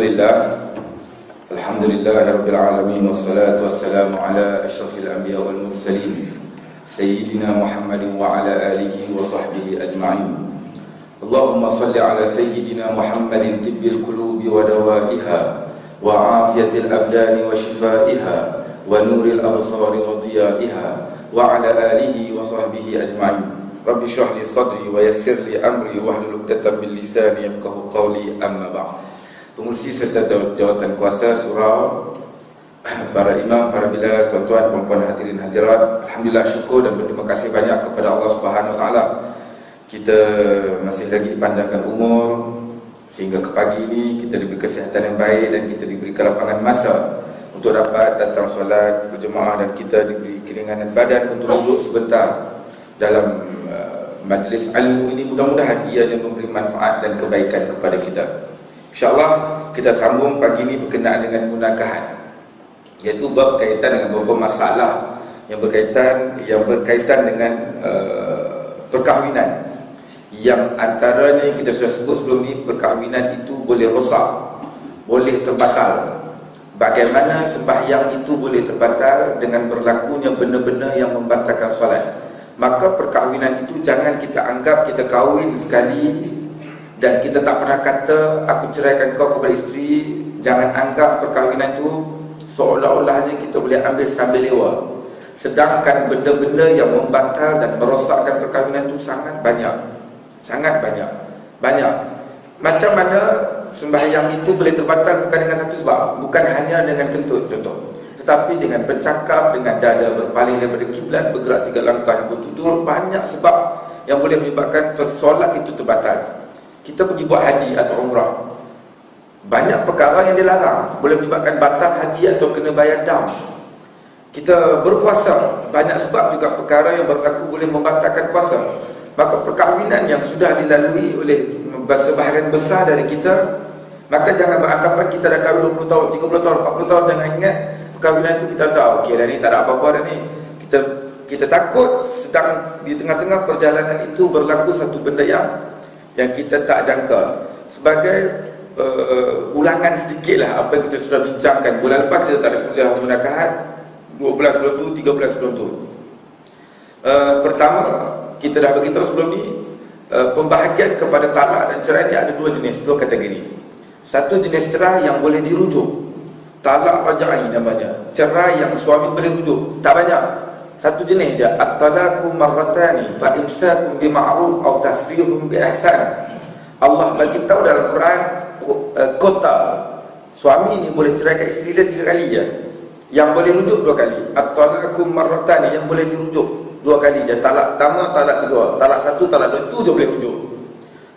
Alhamdulillahirabbil alamin wassalatu wassalamu ala asyrafil anbiya wal mursalin sayyidina Muhammadin wa ala alihi wa sahbihi ajma'in. Allahumma salli ala sayyidina Muhammadin tibbil qulubi wa dawaiha wa afiyatil abdani wa shifaiha wa nuril absari wa diyaiha wa ala alihi wa sahbihi ajma'in. Rabbi shrah li sadri wa yassir li amri wahlul 'uqdatam min lisani yafqahu qawli, amma ba'd. Pengurusi serta jawatan kuasa surau, para imam, para bilal, tuan-tuan, puan-puan, hadirin hadirat, alhamdulillah, syukur dan berterima kasih banyak kepada Allah Subhanahu Wa Taala. Kita masih lagi dipanjangkan umur sehingga ke pagi ini kita diberi kesihatan yang baik dan kita diberi kelapangan masa untuk dapat datang solat berjemaah, dan kita diberi keringanan badan untuk duduk sebentar dalam majlis ilmu ini. Mudah-mudahan ianya memberi manfaat dan kebaikan kepada kita. InsyaAllah kita sambung pagi ini berkenaan dengan munakahat, iaitu bab berkaitan dengan beberapa masalah yang berkaitan dengan perkahwinan, yang antaranya kita sudah sebut sebelum ini, perkahwinan itu boleh rosak, boleh terbatal. Bagaimana sembahyang itu boleh terbatal dengan berlakunya benda-benda yang membatalkan solat. Maka perkahwinan itu jangan kita anggap kita kahwin sekali dan kita tak pernah kata aku ceraikan kau kepada isteri. Jangan anggap perkahwinan itu seolah-olahnya kita boleh ambil sambil lewa. Sedangkan benda-benda yang membatal dan merosakkan perkahwinan itu sangat banyak. Sangat banyak. Banyak. Macam mana sembahyang itu boleh terbatal bukan dengan satu sebab, bukan hanya dengan kentut contoh, tetapi dengan bercakap, dengan dada berpaling daripada kiblat, bergerak 3 langkah yang bertutur. Banyak sebab yang boleh menyebabkan solat itu terbatal. Kita pergi buat haji atau umrah, banyak perkara yang dilarang, boleh menyebabkan batal haji atau kena bayar dam. Kita berpuasa, banyak sebab juga perkara yang berlaku boleh membatalkan puasa. Maka perkahwinan yang sudah dilalui oleh sebahagian besar dari kita, maka jangan beranggapan kita dah kahwin 20 tahun, 30 tahun, 40 tahun. Jangan ingat perkahwinan itu kita rasa okey dah ni, tak ada apa-apa dah ni. Kita takut sedang di tengah-tengah perjalanan itu berlaku satu benda yang kita tak jangka. Sebagai ulangan sedikitlah apa yang kita sudah bincangkan. Bulan lepas kita tak ada kuliah munakahat, 2 bulan sebelum tu, 3 bulan sebelum tu. Pertama, kita dah beritahu sebelum ni, pembahagian kepada talak dan cerai ni ada 2 jenis, 2 kategori. Satu jenis cerai yang boleh dirujuk, talak rajai namanya, cerai yang suami boleh rujuk, tak banyak. Satu jenis je, at-talaqu marratani fa imsakun bi ma'ruf aw tasrihun bi ihsan. Allah bagi tahu dalam Quran kota suami ni boleh ceraikan isteri dia 3 kali je, yang boleh rujuk 2 kali. At-talaqu marratani, yang boleh dirujuk 2 kali je. Talak pertama, talak kedua, talak 1, talak 2, itu je boleh rujuk.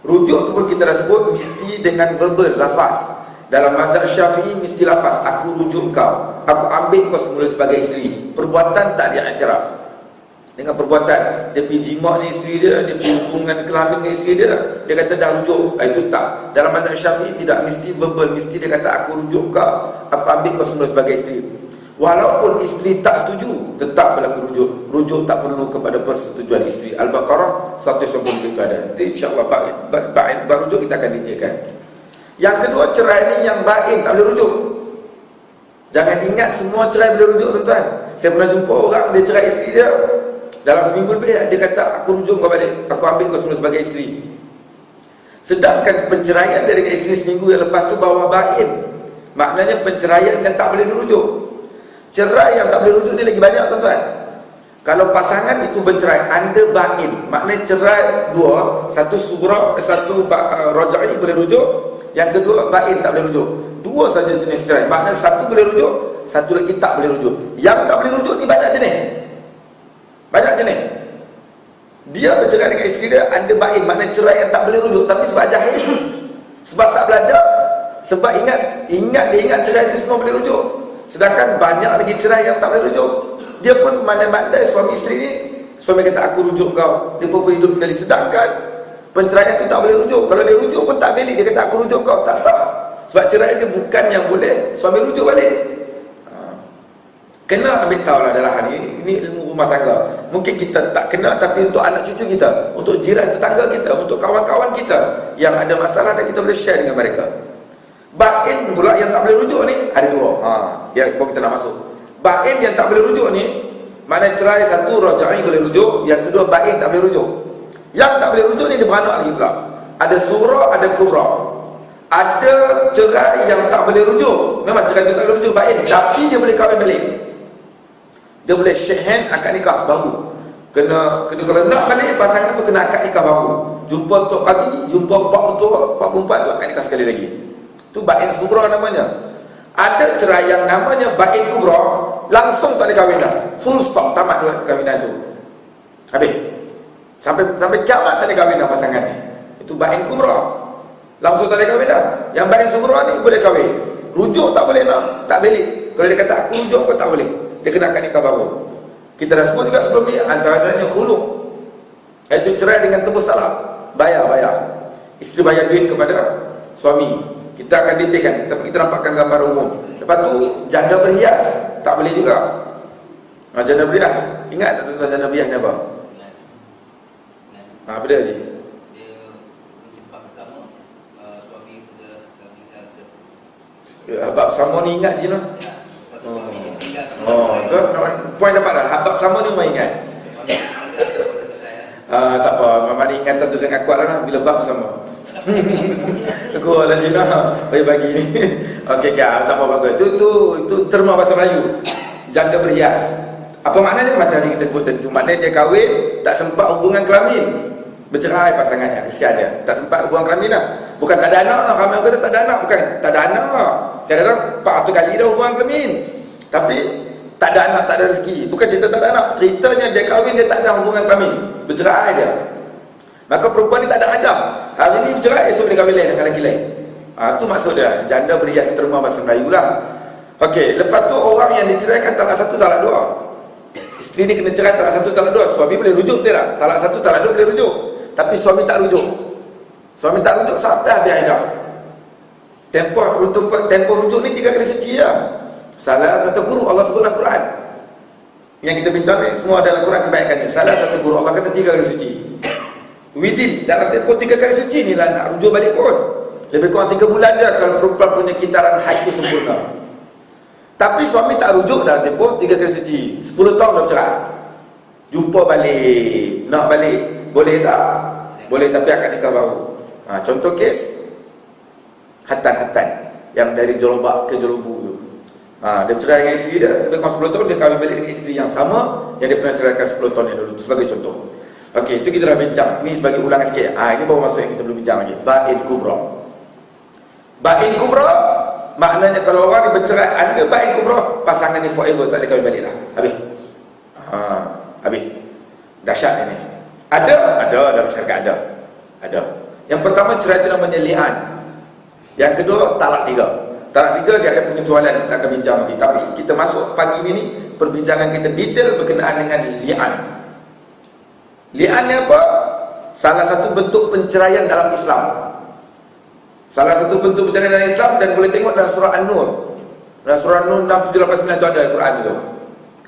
Rujuk tu pun kita dah sebut mesti dengan verbal, lafaz. Dalam mazhab Syafi'i mesti lafaz, aku rujuk kau, aku ambil kau semula sebagai isteri. Perbuatan tak dia iktiraf. Dengan perbuatan, dia pergi jimat ni isteri dia, dia pergi hubungan kelamin dengan isteri dia kata dah rujuk. Itu tak. Dalam mazhab Syafi'i tidak mesti verbal, mesti dia kata aku rujuk kau, aku ambil kau semula sebagai isteri. Walaupun isteri tak setuju, tetap berlaku rujuk. Rujuk tak perlu kepada persetujuan isteri. Al-Baqarah 190 itu ada. Nanti insyaAllah barujuk kita akan detailkan. Yang kedua, cerai ni yang bain, tak boleh rujuk. Jangan ingat semua cerai boleh rujuk, tuan-tuan. Saya pernah jumpa orang, dia cerai isteri dia dalam seminggu lebih, dia kata aku rujuk kau balik, aku ambil kau semula sebagai isteri. Sedangkan penceraian dia dengan isteri seminggu yang lepas tu bawah bain. Maknanya penceraian yang tak boleh dirujuk. Cerai yang tak boleh rujuk ni lagi banyak, tuan-tuan. Kalau pasangan itu bercerai, anda bain, maknanya cerai 2, satu sughra, satu rajai boleh rujuk, yang kedua bain tak boleh rujuk. 2 saja jenis cerai, maknanya satu boleh rujuk, satu lagi tak boleh rujuk. Yang tak boleh rujuk ni banyak jenis. Banyak jenis. Dia bercerai dengan isteri dia, anda bain, maknanya cerai yang tak boleh rujuk. Tapi sebab jahil, sebab tak belajar, sebab ingat cerai itu semua boleh rujuk. Sedangkan banyak lagi cerai yang tak boleh rujuk. Dia pun pandai-pandai suami isteri ni, suami kata aku rujuk kau, dia pun hidup sekali. Sedangkan penceraian itu tak boleh rujuk. Kalau dia rujuk pun tak valid, dia kata aku rujuk kau, tak sah. Sebab cerai dia bukan yang boleh suami rujuk balik. Kena ambil tahu lah dalam hari ini ilmu rumah tangga. Mungkin kita tak kena, tapi untuk anak cucu kita, untuk jiran tetangga kita, untuk kawan-kawan kita yang ada masalah, dan kita boleh share dengan mereka. Bain pula yang tak boleh rujuk ni ada dua. Ya, kita nak masuk. Bain yang tak boleh rujuk ni, mana cerai satu rajai boleh rujuk, yang kedua bain tak boleh rujuk. Yang tak boleh rujuk ni dia beranak lagi pula. Ada surah, ada kubra. Ada cerai yang tak boleh rujuk. Memang cerai tu tak boleh rujuk bain, tapi dia boleh kahwin balik. Dia boleh shake hand, akad nikah baru. Kena kalau nak balik pasangan tu kena akad nikah baru. Jumpa tok kadi, jumpa pak tua, pak perempuan tu akad nikah sekali lagi. Tu bain sughra namanya. Ada cerai yang namanya bain kubra, langsung tak boleh kahwin dah. Full stop, tamat kahwinan tu. Habis. Sampai kiamat tak boleh kahwin dah pasangan ni. Itu bain kubra. Langsung tak boleh kahwin dah. Yang bain sughra ni boleh kahwin. Rujuk tak boleh nak, tak balik. Kalau dia kata aku rujuk pun tak boleh. Dia kena akad nikah baru. Kita dah sebut juga sebelum ni, antaranya khuluk, iaitu cerai dengan tebus talak. Bayar. Isteri bayar duit kepada suami. Kita akan detailkan, tapi kita nampakkan gambar umum. Lepas tu, janda berhias tak boleh juga. Janda berhias, ingat tak tuan janda berhias ni apa? Apa dia Haji? Dia berjumpa bersama, suami tinggal ke Habab sama ni ingat je lah. ya, suami dia tinggal ke Tu poin dapat dah. Habab sama ni memang ingat. Tak apa, memang ni ingatan tu sangat kuat lah bila bab sama. Gua lah Jina bagi ni. Okey, tak apa bagus. Itu terma bahasa Melayu. Janda berhias. Apa maknanya? Macam yang kita sebut tadi tu. Maknanya dia kahwin, tak sempat hubungan kelamin. Bercerai pasangannya, kesian dia. Tak sempat hubungan kelamin lah. Bukan tak ada anak lah. Ramai orang kata tak ada anak. Bukan, tak ada anak. Kadang-kadang 400 kali dah hubungan kelamin. Tapi tak ada anak, tak ada rezeki. Bukan cerita tak ada anak. Ceritanya dia kahwin, dia tak ada hubungan kelamin. Bercerai dia. Maka perempuan ni tak ada adab. Hari ni bercerai, esok dia kahwin lain dengan lelaki lain. Itu maksud dia. Janda berhias terma bahasa Melayu lah. Okey, lepas tu orang yang diceraikan talak satu, talak dua. Isteri ni kena cerai talak satu, talak dua. Suami boleh rujuk dia lah. Talak satu, talak dua boleh rujuk. Tapi suami tak rujuk. Suami tak rujuk sampai habis iddah. Tempoh rujuk ni 3 kali suci lah. Salah satu guru Allah sebut dalam Quran. Yang kita bincang ni semua dalam Quran kebaikannya. Salah satu guru Allah kata 3 kali suci. Within dalam tempoh 3 kali suci ni lah nak rujuk balik pun lebih kurang 3 bulan je kalau perempuan punya kintaran haid tu sempurna. Tapi suami tak rujuk dalam tempoh 3 kali suci, 10 tahun dah bercerai. Jumpa balik, nak balik, boleh tak? Boleh, tapi akan nikah baru. Contoh kes Hatan yang dari Jorobak ke Jorobu tu. Dia bercerai dengan isteri dia, lebih kurang 10 tahun dia kahwin balik dengan isteri yang sama yang dia pernah ceraikan 10 tahun yang dulu. Sebagai contoh. Okey, itu kita dah bincang. Ini sebagai ulangan sikit. Ini baru masuk yang kita belum bincang lagi. Bain kubra. Bain kubra maknanya kalau orang bercerai ada bain kubra, pasangan ni forever tak boleh kahwin balik dah. Habis. Habis. Dahsyat ini. Ada dalam masyarakat ada. Yang pertama cerai itu namanya li'an. Yang kedua talak 3. Talak 3 dia ada pengecualian, kita akan bincang lagi. Tapi kita masuk pagi ini perbincangan kita detail berkenaan dengan li'an. Li'an ni apa? Salah satu bentuk penceraian dalam Islam. Salah satu bentuk penceraian dalam Islam, dan boleh tengok dalam surah An-Nur. Dalam surah An-Nur 6, 7, 8, 9 itu ada Al-Quran itu.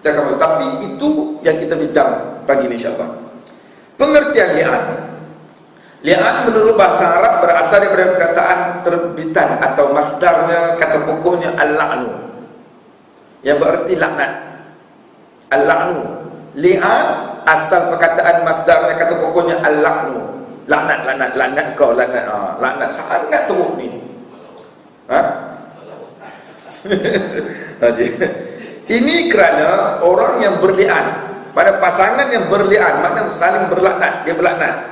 Kita akan masuk. Tapi itu yang kita bincang pagi ini insyaAllah. Pengertian li'an. Li'an menurut bahasa Arab berasal daripada perkataan terbitan atau masdarnya, kata pokoknya al-la'nu, yang berarti laknat. Al-la'nu. Li'an asal perkataan masdarnya, kata pokoknya al-la'nu. Laknat kau, laknat sangat teruk ni. Ini kerana orang yang berli'an, pada pasangan yang berli'an, maknanya saling berlaknat, dia berlaknat,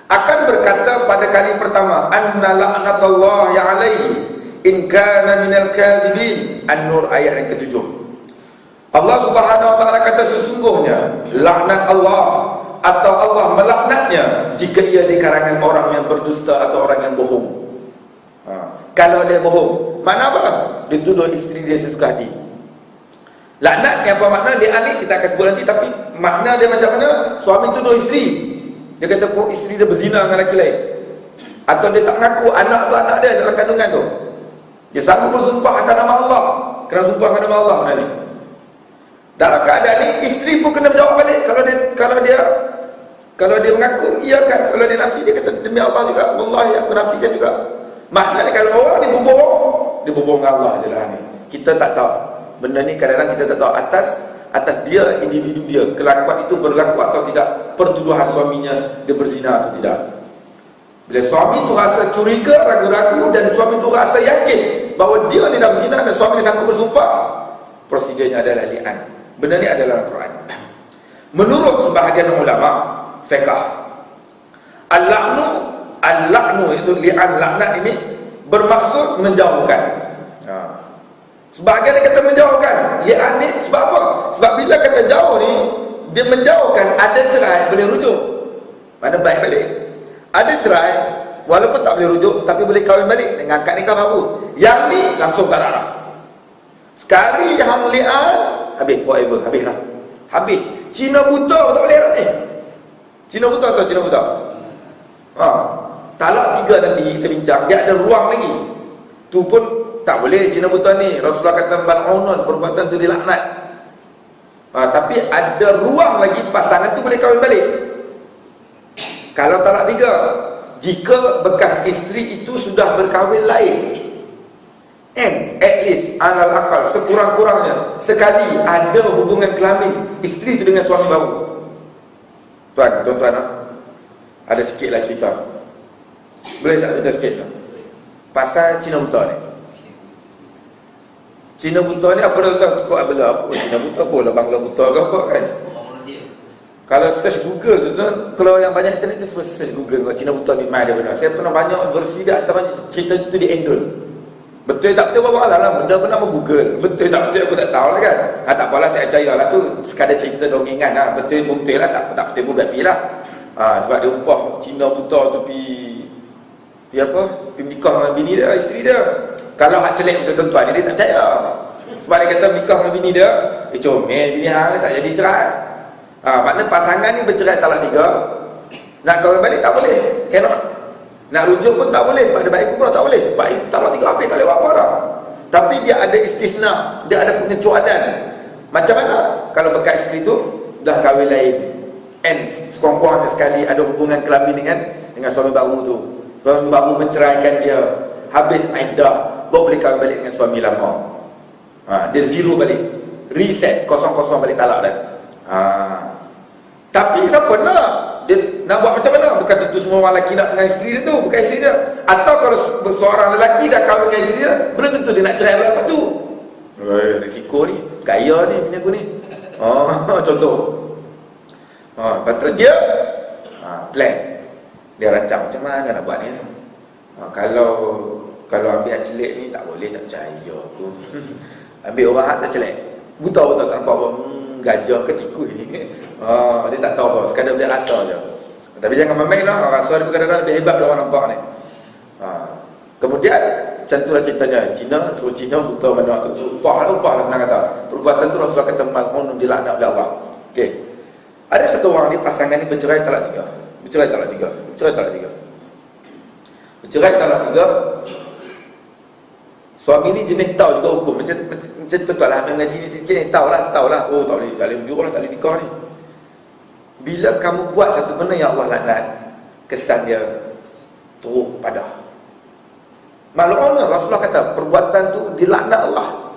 akan berkata pada kali pertama, anna la'natallahi alaihi in kana minal kadhibin. An-Nur ayat yang ke-7. Allah Subhanahu wa taala kata sesungguhnya laknat Allah atau Allah melaknatnya jika ia di kalangan orang yang berdusta atau orang yang bohong. Kalau dia bohong, makna apa? Dia tuduh isteri dia sesuka hati. Laknat yang apa makna dia ni kita akan sebut nanti, tapi makna dia macam mana? Suami tuduh isteri. Dia kata isteri dia berzina dengan lelaki lain. Atau dia tak mengaku anak tu anak dia dalam kandungan tu. Dia sanggup bersumpah atas nama Allah. Kena sumpah atas nama Allah mana ni. Dalam keadaan ni isteri pun kena berjawab balik. Kalau dia mengaku iya kan, kalau dia nafi dia kata demi Allah juga, wallahi aku nafikan juga. Maknanya kalau orang ni berbohong, dia berbohong dengan Allah je lah ni. Kita tak tahu. Benda ni kadang-kadang kita tak tahu atas dia, individu dia, kelakuan itu berlaku atau tidak, pertuduhan suaminya dia berzina atau tidak. Bila suami tu rasa curiga, ragu-ragu, dan suami tu rasa yakin bahawa dia ni dah berzina dan suami ni sanggup bersumpah, prosedurnya adalah li'an. Benda ni adalah Al-Quran. Menurut sebahagian ulama fiqh, al-la'nu itu li'an, laknat ini bermaksud menjauhkan. Sebahagian dia kata menjauhkan li'an ni sebab apa? Sebab bila kata jauh ni, dia menjauhkan. Ada cerai boleh rujuk, mana baik balik. Ada cerai walaupun tak boleh rujuk, tapi boleh kahwin balik dengan akad nikah baru. Yang ni langsung tak ada. Sekali yang li'an, habis forever, habis lah. Habis. Cina buta tak boleh dah ni. Cina buta atau Cina buta? Talak 3 nanti kita bincang. Dia ada ruang lagi. Tu pun tak boleh Cina buta ni. Rasulullah kata mal'unun, perbuatan tu dilaknat. Tapi ada ruang lagi, pasangan tu boleh kahwin balik. Kalau talak 3, jika bekas isteri itu sudah berkahwin lain, at least alal akal, sekurang-kurangnya sekali ada hubungan kelamin isteri itu dengan suami baru. Tuan-tuan, ada sikit lah cerita. Boleh tak cerita sikit tak? Pasal Cina buta ni. Cina buta ni apa dah kau abla apa? Cina buta apa? Bangla buta ke apa kan? Kalau search Google tu, kalau yang banyak internet tu search Google, kalau Cina buta memang ada benar. Saya pernah banyak versi dia, antara cerita tu di endul. Betul tak betul apa lah, benda pernah Google. Betul tak betul aku tak tahu lah kan. Tak apalah, tak percaya lah tu, sekadar cerita dongengan lah. Betul lah, tak betul pun berarti lah. Sebab dia upah Cina buta tu pergi apa? Pergi nikah dengan bini dia, isteri dia. Kalau hak celek betul tuan dia tak percaya. Sebab dia kata nikah dengan bini dia, comel bini hang tak jadi cerai. Maknanya pasangan ni bercerai talak 3, nak kahwin balik tak boleh, cannot. Nak rujuk pun tak boleh, sebab dia baik pun tak boleh. Baik talak 3 habis tak boleh apa dah. Tapi dia ada istisna, dia ada pengecualian. Macam mana? Kalau bekas isteri tu dah kahwin lain, and sekurang-kurangnya sekali ada hubungan kelamin dengan suami baru tu. Suami baru menceraikan dia, habis iddah, baru boleh kahwin balik dengan suami lama. Dia zero balik, reset, kosong-kosong balik talak dah. Tapi siapa dia nak buat macam mana? Bukan tentu semua orang lelaki nak dengan isteri dia tu, bukan isteri dia. Atau kalau seorang lelaki dah kahwin dengan isteri dia, belum tentu dia nak cerai berapa tu. Risiko ni, gaya ni punya aku ni. Contoh. Lepas tu dia plan. Dia rancang macam mana nak buat ni. Kalau ambil celik ni tak boleh, tak percaya aku. Ambil orang hak tak celik, buta tak nampak apa. Gajah ke tikus ni. Dia tak tahu apa, sekadar dia rasa je. Tapi jangan main lah, rasa dia kadang-kadang lebih hebat orang nampak ni. Kemudian macam tu lah ceritanya. Suruh Cina buta mana tu, upah lah senang kata. Perbuatan tu Rasulullah kata mal'unun, dilaknat oleh Allah. Okey. Ada satu orang ni, pasangan ni bercerai talak 3. Bercerai talak 3. Suami ni jenis tahu juga hukum. Macam betul lah mengaji ni sikit ni, tahu lah. Oh tak boleh rujuk lah, tak boleh nikah ni. Bila kamu buat satu benda yang Allah laknat, kesan dia teruk padah. Maklumnya Rasulullah kata perbuatan tu dilaknat Allah.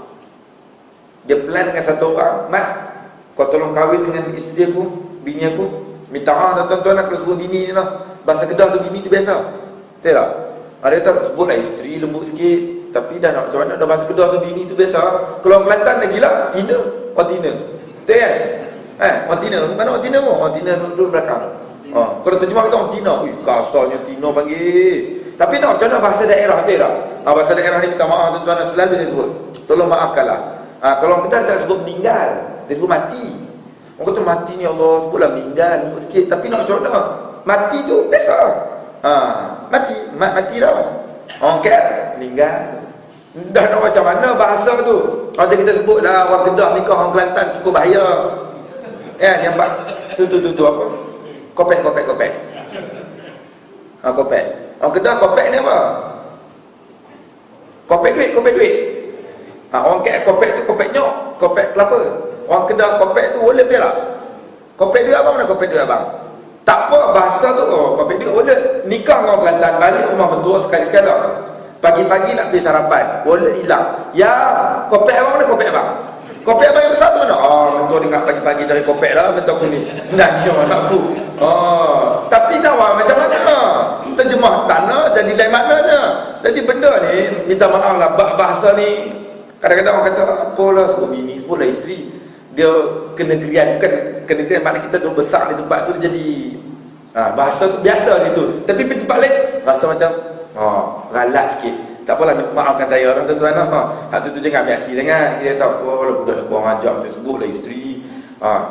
Dia plan dengan satu orang, mat, kau tolong kahwin dengan isteri aku, bini aku. Minta tuan-tuan nak sebut bini ni lah. Bahasa Kedah tu bini tu biasa, betul tak? Ada kata sebutlah isteri lembut sikit, tapi dah nak macam mana, dah bahasa Kedah tu bini tu biasa. Kalau orang Kelantan lagi lah, Tina, orang Tina, betul kan? Orang Tina, mana orang Tina pun? Orang Tina duduk belakang. Kalau terjemah kata orang Tina, kasarnya Tina panggil. Tapi nak macam mana bahasa daerah, betul tak? Bahasa daerah ni minta maaf tuan-tuan, selalu saya sebut, tolong maafkanlah. Kalau orang Kedah tak sebut meninggal, dia sebut mati. Orang kata mati ni Allah, sebutlah meninggal sikit. Tapi nak macam mana? Mati tu biasa. Mati dah. Orang kata meninggal. Dah nak macam mana bahasa tu? Kalau kita sebut lah orang Kedah nikah orang Kelantan cukup bahaya. Yang tu apa? Kopek. Kopek. Orang Kedah kopek ni apa? Kopek duit. Orang kata kopek tu kopek nyok, kopek kelapa. Orang Kedah kopek tu wallet dia lah. Kopek duit abang, mana kopek duit abang? Tak apa bahasa tu, kopek duit wallet. Nikah dengan orang Kelantan, balik rumah mentua sekali-sekala. Pagi-pagi nak pergi sarapan, wallet hilang. Ya, kopek abang mana kopek abang? Kopek abang yang besar tu mana? Mentua dengar pagi-pagi cari kopek lah, mentua aku ni. Nanya anakku. Tapi tahu macam mana? Terjemah tanah jadi lain maknanya. Jadi benda ni, minta maaf lah, bahasa ni kadang-kadang orang kata, apalah sebut bini, sebutlah isteri. Dia kenegerian, bukan kenegerian, makna kita tu besar di tempat tu, dia jadi bahasa tu biasa dia tu. Tapi di tempat lain, rasa macam ralat sikit. Tak apalah, maafkan saya orang tuan-tuan. Hak tu jangan ambil hati sangat. Dia tahu, kalau budak dia kurang ajar, dia sebutlah isteri.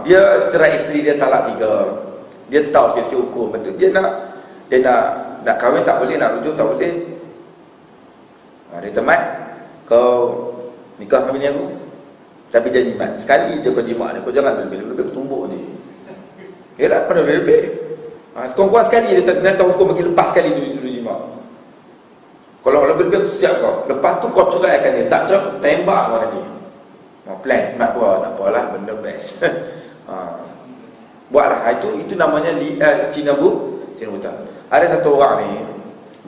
Dia cerai isteri dia talak 3. Dia tahu sikit-sikit hukum. Betul dia nak kahwin tak boleh, nak rujuk tak boleh. Dia temat, kau nikah dengan bini aku, tapi jangan jimat. Sekali je kau jimat ni, kau jangan lebih-lebih kau tumbuk ni. Yalah, pada lebih-lebih. Sekurang-kurang sekali dia nak tahu hukum bagi lepas sekali dulu jimat. Kalau lebih-lebih aku siap kau. Lepas tu kau ceraikan dia. Tak cerai, tembak kau nanti. Plan, mak buat, tak apalah, benda best. Buatlah. Itu namanya Cina buta. Ada satu orang ni,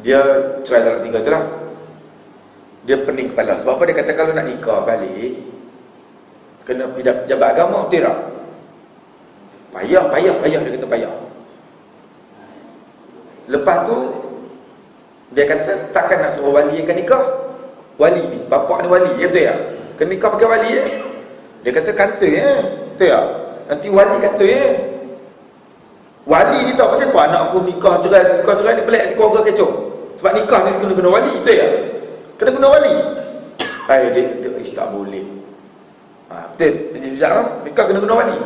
dia cerai dalam 3 tu lah. Dia pening kepala. Sebab apa dia kata kalau nak nikah balik, kena pindah pejabat agama, betul tak? Payah. Dia kata payah. Lepas tu, dia kata takkan nak suruh wali yang akan nikah. Wali ni, bapak ni wali, ya betul tak? Kena nikah pakai wali Dia kata kata betul tak? Nanti wali kata wali ni tahu pasal apa anak aku nikah cerai ni pelik, keluarga kecoh. Sebab nikah ni kena wali, betul tak? Kena guna wali. Dia tak boleh. Betul, dia sejak lah, nikah kena guna wali.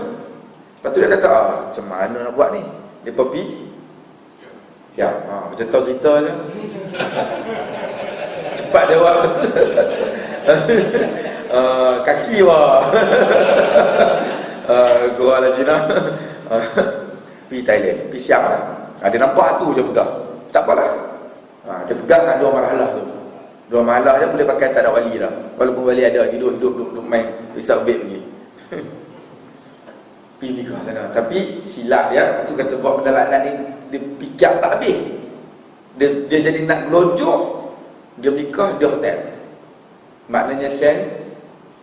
Lepas tu dia kata, macam mana nak buat ni? Dia pergi ya, macam tahu cerita je. Cepat jawab. Kaki wah. Gua lah Cina. Pergi Thailand, pergi Siam lah. Dia nampak tu je pegang. Tak apalah. Dia pegang nak 2 marhalah tu. 2 marhalah je boleh pakai, tak ada wali dah. Walaupun wali ada, hidup main risau bed pergi. Pergi nikah sana. Tapi silap dia, tu kata buat benda laknat ni, dia fikir tak habis. Dia jadi nak gelonjok, dia menikah, dia hotel. Maknanya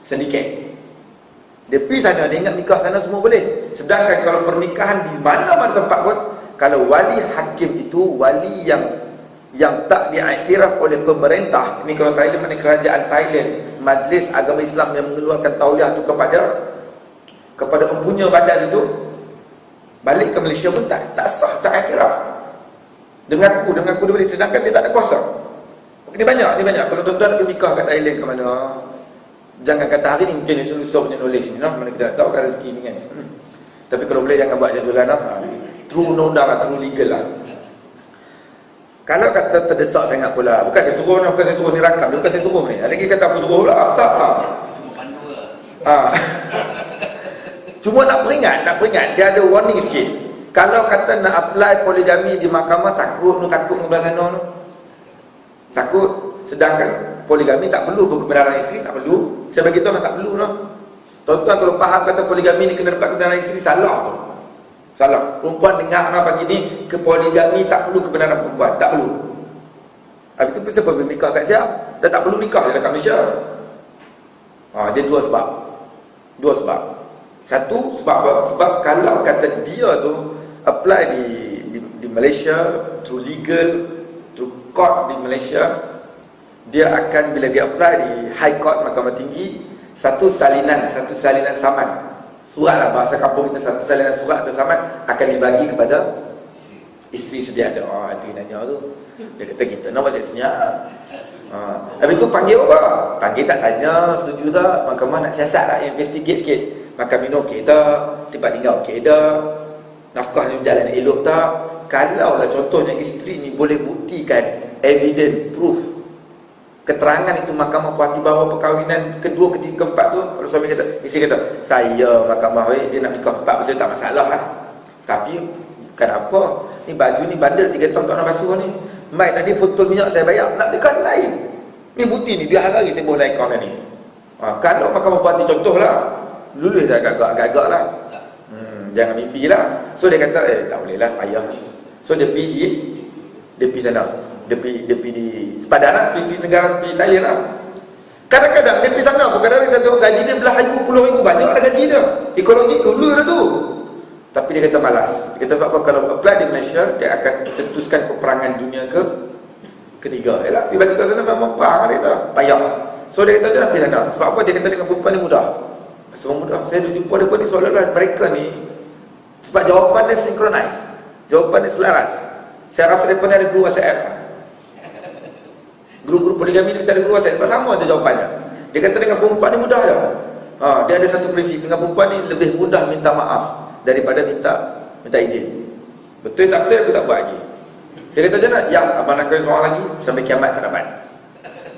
sedikit. Dia pergi sana, dia ingat nikah sana semua boleh. Sedangkan kalau pernikahan di mana-mana tempat pun, kalau wali hakim itu wali yang tak diiktiraf oleh pemerintah. Ini kalau Thailand, mana kerajaan Thailand, Majlis Agama Islam yang mengeluarkan tauliah itu kepada empunya badan itu, balik ke Malaysia pun tak sah, tak iktiraf. Dengan aku dia boleh, sedangkan dia tak ada kuasa. Ini banyak. Kalau tuan-tuan pergi nikah kat Thailand ke mana, jangan kata hari ni mungkin susah punya knowledge ni, mana kita tahu kan rezeki ni kan. Tapi kalau boleh jangan buat jatulan lah. True undang-undang lah, true legal lah. Kalau kata terdesak sangat pula, bukan saya suruh ni rakam, bukan saya suruh ni. Ada lagi kata aku suruh lah, tak. Cuma nak peringat, dia ada warning sikit. Kalau kata nak apply poligami di mahkamah, takut belah sana tu. Takut. Sedangkan poligami tak perlu kebenaran isteri, tak perlu. Saya bagi tahu tak perlu no. Tuan-tuan kalau faham kata poligami ni kena dapat kebenaran isteri, salah tu. Salah. Perempuan dengar pagi ni ke poligami tak perlu kebenaran perempuan, tak perlu. Habis tu siapa boleh nikah kat siap? Dah tak perlu nikah dekat Malaysia. Dia dua sebab. Satu sebab kalau kata dia tu apply di Malaysia through legal, through court di Malaysia, dia akan bila dia apply di High Court Mahkamah Tinggi, satu salinan saman, surat lah bahasa kampung kita, satu salinan surat atau saman akan dibagi kepada isteri sedia ada. Itu nanya tu. Dia kata kita nak masih senyap. Habis tu panggil apa? Panggil tak tanya, setuju tak? Mahkamah nak siasat lah, investigate sikit. Makan minum okey tak? Tempat tinggal okey tak? Nafkah ni berjalan elok tak? Kalau lah contohnya isteri ni boleh buktikan evidence, proof, keterangan itu mahkamah puas bahawa perkahwinan kedua, ketiga, keempat tu, kalau suami kata, isteri kata, saya mahkamah dia nak nikah 4 betul tak masalah lah. Tapi kenapa? Ni baju ni bandel 3 tahun tak nak basuh ni. Mai tadi botol minyak saya bayar, nak dekat lain. Ni bukti ni, biar hari tempoh lain kawan ni. Kalau mahkamah puas contohlah, lulus agak-agak lah. Jangan mimpi lah. So dia kata tak boleh lah, payah. So dia pergi sana. Dia pergi di sepadan lah, pergi negara, pergi Thailand lah. Kadang-kadang dia pergi sana, kadang-kadang kita tengok gaji dia belah ribu, banyak lah gaji dia. Ekologi dulu dah tu. Tapi dia kata malas. Dia kata apa, kalau apply di Malaysia, dia akan cetuskan peperangan dunia ketiga. Yalah, dia bagi kat sana memang perang dia kata, payah. So dia kata jangan pergi sana. Sebab apa? Dia kata dengan perempuan ni mudah. Semua mudah. Saya jumpa dia pun ni seolah-olah mereka ni, sebab jawapan dia synchronize, jawapan dia selaras. Saya rasa dia pernah ada guru WhatsApp. Guru-guru poligami ni mencari guru WhatsApp sebab sama je jawapannya. Dia kata dengan perempuan ni mudah je. Dia ada satu prinsip, dengan perempuan ni lebih mudah minta maaf daripada minta izin. Betul tak betul, aku tak buat lagi. Dia kata jangan, yang abang nak kahwin seorang lagi sampai kiamat tak dapat.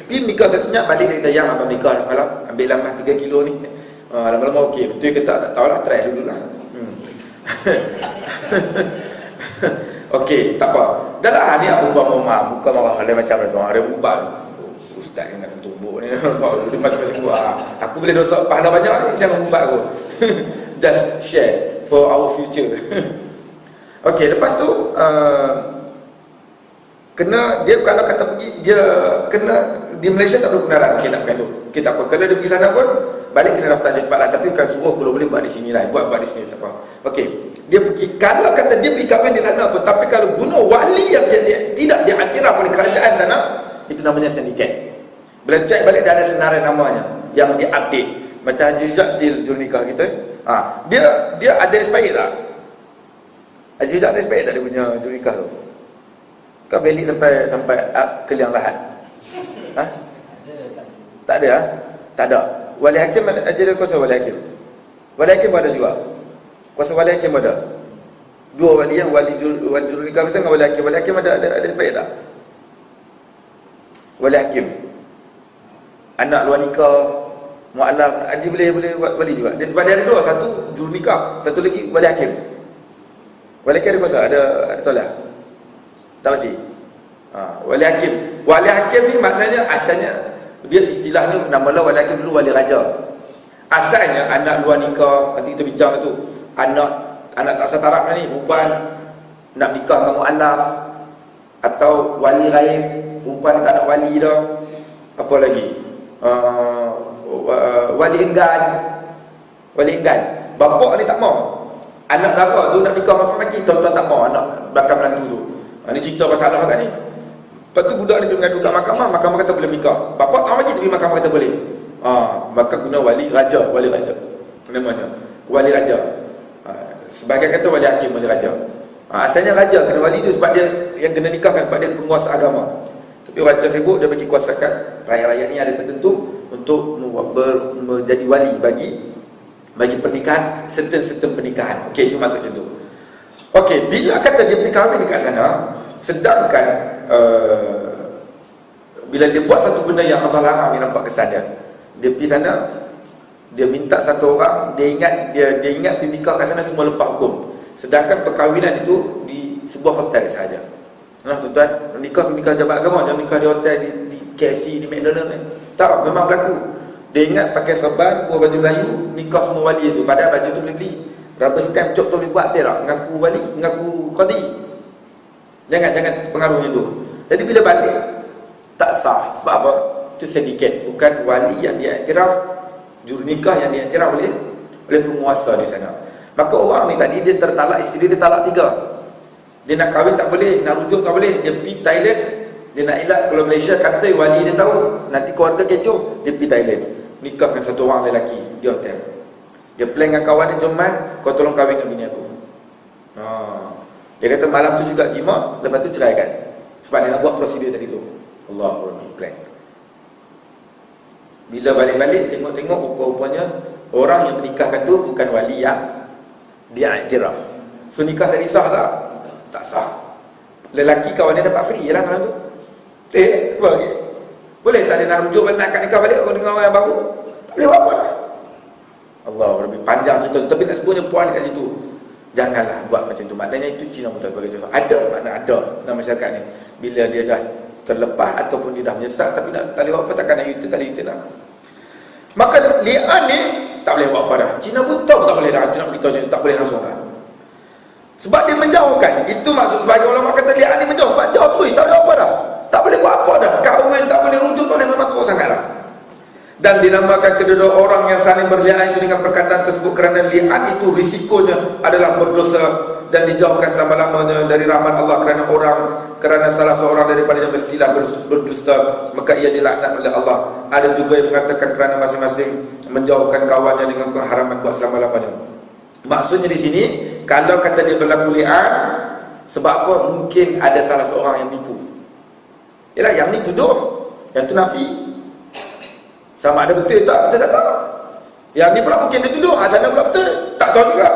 Pergi nikah senyap, balik dia kata yang abang nikah semalam, ambil lamah 3 kilo ni. Lama-lama okey, betul ke tak tahulah, try dulu lah. Okey, tak apa. Dah lah ni aku buat muka marah dia macam tu. Dia ubah. Ustaz ni nak tumbuk ni. Dia masing-masing buat. Aku boleh dosa pahala banyak ni, jangan ubah aku. Just share for our future. Okey, lepas tu kena dia kalau kata pergi dia kena di Malaysia tak perlu kenalan. Okey, nak tu. Okey, tak apa. Kalau dia pergi sana pun balik kena daftar cepat lah. Tapi bukan suruh kalau boleh buat di sini lah. Buat di sini tak apa. Okey. Dia pergi, kalau kata dia pergi kahwin di sana pun, tapi kalau guna wali yang dia tidak diiktiraf oleh kerajaan sana, itu namanya syndicate. Bila cek balik dah ada senarai namanya yang diupdate. Macam Haji Rizak still juru nikah kita. Dia ada expired tak? Haji Rizak ada expired tak dia punya juru nikah tu? Kau valid sampai ke liang lahat? Tak ada. Tak ada. Wali hakim ada kuasa wali hakim. Wali hakim ada juga. Kuasa wali hakim ada. Dua wali, yang wali juru nikah dengan wali hakim. Wali hakim ada sebab tak? Wali hakim, anak luar nikah, mualaf, haji boleh wali juga. Dia ada dua, satu juru nikah, satu lagi wali hakim. Wali hakim ada kuasa, ada tolak. Tak pasti. Wali hakim ni maknanya asalnya dia istilahnya nama lah wali hakim dulu wali raja. Asalnya anak luar nikah, nanti kita bincang tu. Anak tak setaraf ni, perempuan nak nikah dengan mualaf, atau wali raib, perempuan tak nak wali dah. Apa lagi? Wali enggan. Bapak ni tak mau. Anak dara tu nak nikah masuk lagi, tuan-tuan tak mau anak belakang menantu tu. Ni cerita pasal apa kat ni? Lepas tu budak ni mengadu kat mahkamah kata boleh nikah. Bapak tak bagi tapi mahkamah kata boleh. Maka guna wali raja namanya. Wali raja. Sebagai kata wali hakim, wali raja. Asalnya raja kena wali tu sebab dia yang kena nikahkan, sebab dia penguasa agama. Tapi raja sibuk, dia bagi kuasakan rakyat-rakyat ni ada tertentu untuk menjadi wali bagi pernikahan, certain pernikahan. Okey, itu maksud macam tu. Okey, bila kata dia pergi kahwin dekat sana, sedangkan bila dia buat satu benda yang Allah larang, dia nampak kesan dia. Dia pergi sana, dia minta satu orang, dia ingat pergi nikah kat sana semua lepas hukum. Sedangkan perkahwinan itu di sebuah hotel sahaja. Tuan-tuan, nikah jabat agama, jangan nikah di hotel di KFC, di McDonald ni. Tak, memang berlaku. Dia ingat pakai serban, buat baju Melayu, nikah semua wali tu. Padahal baju tu boleh beli. Rubber stamp cop tu boleh buat tak? Mengaku wali, mengaku qadi. Jangan pengaruh itu. Jadi bila balik tak sah. Sebab apa? Itu syndicate, bukan wali yang diiktiraf, juru nikah yang diiktiraf oleh penguasa di sana. Maka orang ni tadi dia tertalak, isteri dia talak 3. Dia nak kahwin tak boleh, nak rujuk tak boleh. Dia pergi Thailand, dia nak elak. Kalau Malaysia kata wali dia tahu, nanti keluarga kecoh, dia pergi Thailand, nikahkan satu orang lelaki di hotel. Dia plan dengan kawan dia, "Jom man, kau tolong kahwin dengan bini aku." Dia kata malam tu juga jima, lepas tu ceraikan. Sebab dia nak buat prosedur tadi tu. Allahu Akbar, plan. Bila balik-balik tengok rupa-rupanya orang yang menikahkan tu bukan wali yang dia iktiraf. So nikah tadi sah tak? Tak sah. Lelaki kawan dia dapat free lah malam tu. Bagi. Boleh tak dia nak rujuk balik, nak nikah balik kalau dengan orang yang baru? Tak boleh buat apa lah. Allah, lebih panjang cerita tu. Tapi nak sebutnya puan kat situ, janganlah buat macam tu. Maknanya itu Cina mudah sebagai contoh. Makna ada dalam masyarakat ni. Bila dia dah terlepas ataupun dia dah menyesal, tapi tak boleh buat apa, takkan nak yutin, tak boleh yutin lah. Maka li'an ni tak boleh buat apa dah. Cina pun tahu tak boleh dah. Itu nak beritahu je, tak boleh langsung lah. Sebab dia menjauhkan. Itu maksud sebagai ulama kata li'an ni menjauh. Sebab jauh tu, tak boleh apa dah. apa dah. Kahwin tak boleh rujuk, tak boleh, memang teruk sangatlah. Dan dinamakan kedua-dua orang yang saling berlian itu dengan perkataan tersebut kerana li'an itu risikonya adalah berdosa dan dijauhkan selama-lamanya dari rahmat Allah kerana salah seorang daripadanya mestilah berdusta, maka ia dilaknat oleh Allah. Ada juga yang mengatakan kerana masing-masing menjauhkan kawannya dengan pengharaman buat selama-lamanya. Maksudnya di sini, kalau kata dia berlaku li'an, sebab apa? Mungkin ada salah seorang yang nipu. Yalah, yang ni tuduh, yang tu nafi. Sama ada betul tak, kita tak tahu. Yang ni pula mungkin dia tuduh, sana pula betul, tak tahu juga.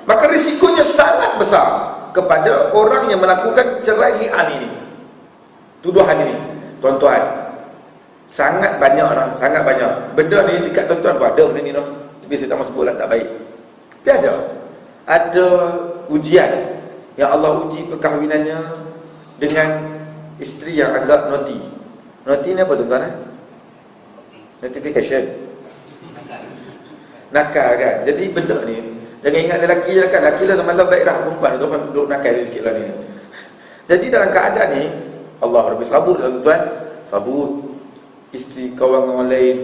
Maka risikonya sangat besar kepada orang yang melakukan cerai li'an ini, tuduhan ini. Tuan-tuan, sangat banyak orang, sangat banyak. Benda ni dekat tuan-tuan pun ada benda ni noh. Tapi saya tak mahu sebut lah, tak baik. Tapi ada ujian yang Allah uji perkahwinannya dengan isteri yang agak naughty. Naughty ni apa tuan-tuan? Notification, nakal kan. Jadi benda ni jangan ingat lelaki je kan. Lelaki lah malam baik dah, perempuan tu kan duduk nakal sikit lah ni. Jadi dalam keadaan ni Allah Rabbi sabut tuan-tuan, sabut. Isteri kawan dengan orang lain,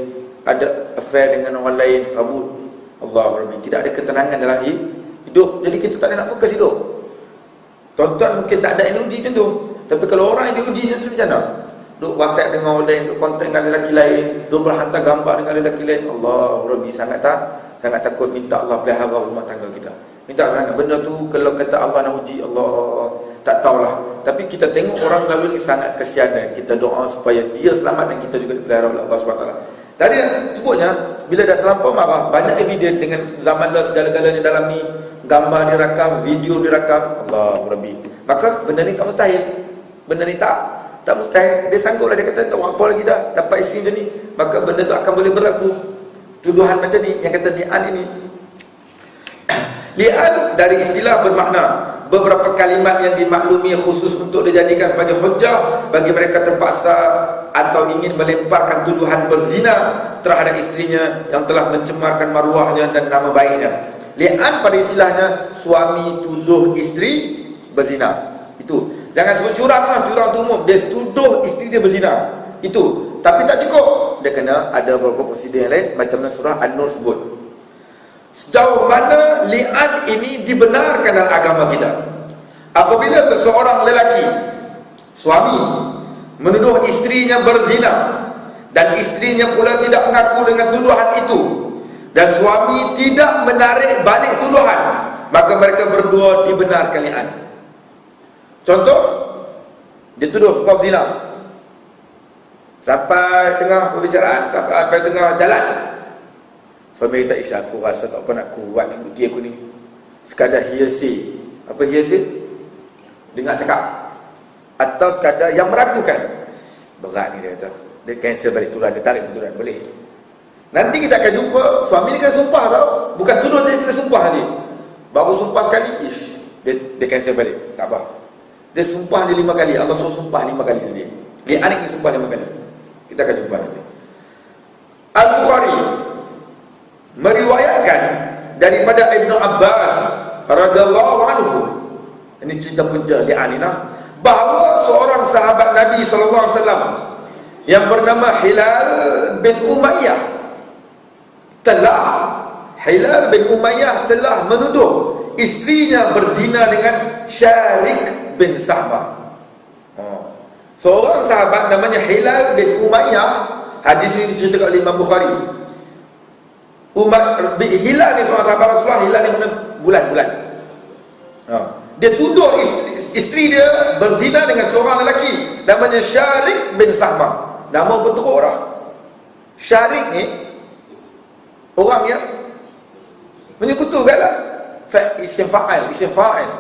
ada affair dengan orang lain, sabut. Allah Rabbi, tidak ada ketenangan dalam hidup. Jadi kita tak nak fokus hidup. Tuan-tuan mungkin tak ada yang uji macam tu, tapi kalau orang yang diuji macam tu macam mana? Duk WhatsApp dengan orang lain, duk kontak dengan lelaki lain, duk berhantar gambar dengan lelaki lain. Allah Rabbi, sangat takut. Minta Allah pelihara rumah tangga kita. Minta sangat. Benda tu kalau kata Allah nak uji, Allah tak tahulah. Tapi kita tengok orang lalu ni sangat kesianan. Kita doa supaya dia selamat dan kita juga dipelihara oleh Allah SWT. Tadi sebutnya, bila dah terlampau marah, banyak evidence dengan zaman dah segala-galanya dalam ni, gambar dirakam, video dirakam. Allah Rabbi, maka benda ni tak mustahil. Benda ni tak mustahil. Dia sangguplah, dia kata tak apa lagi dah dapat isteri macam ni, maka benda tu akan boleh berlaku. Tuduhan macam ni yang kata li'an ini. Li'an dari istilah bermakna beberapa kalimat yang dimaklumi khusus untuk dijadikan sebagai hujjah bagi mereka terpaksa atau ingin melemparkan tuduhan berzina terhadap isterinya yang telah mencemarkan maruahnya dan nama baiknya. Li'an pada istilahnya suami tuduh isteri berzina. Itu jangan sebut curang lah, curang tu umum. Dia tuduh isteri dia berzina. Itu. Tapi tak cukup. Dia kena ada beberapa prosedur yang lain, macam mana surah An-Nur sebut. Sejauh mana li'an ini dibenarkan dalam agama kita? Apabila seseorang lelaki, suami, menuduh isterinya berzina dan isterinya pula tidak mengaku dengan tuduhan itu, dan suami tidak menarik balik tuduhan, maka mereka berdua dibenarkan li'an. Contoh, dia tuduh kau zina. Sampai tengah perbicaraan, sampai tengah jalan, suami kata, Isya, aku rasa tak apa nak kuat ni bukti aku ni. Sekadar hearsay. Apa hearsay? Dengar cakap. Atau sekadar yang meragukan. Berat ni dia kata. Dia cancel balik tuduhan, dia tarik tuduhan. Boleh. Nanti kita akan jumpa, suami ni kena sumpah tau. Bukan tuduh dia kena sumpah nanti. Baru sumpah sekali, dia cancel balik. Tak apa. Dia sumpah dia 5 kali. Allah suruh sumpah 5 kali tadi. Dia anik dia sumpah 5 kali. Kita akan jumpa nanti. Al-Bukhari meriwayatkan daripada Ibnu Abbas radhiyallahu anhu, ini cerita punca li'an ini, bahawa seorang sahabat Nabi sallallahu alaihi wasallam yang bernama Hilal bin Umayyah telah menuduh isterinya berzina dengan Syarik bin Sahbah. Seorang sahabat namanya Hilal bin Umayyah. Hadis ini diceritakan oleh Imam Bukhari. Hilal ni seorang sahabat Rasulullah. Hilal ni bulan-bulan. Dia tuduh isteri dia berzina dengan seorang lelaki namanya Syarik bin Sahbah. Nama betul orang. Syarik ni orang yang menyekutukan lah. Isim fa'il.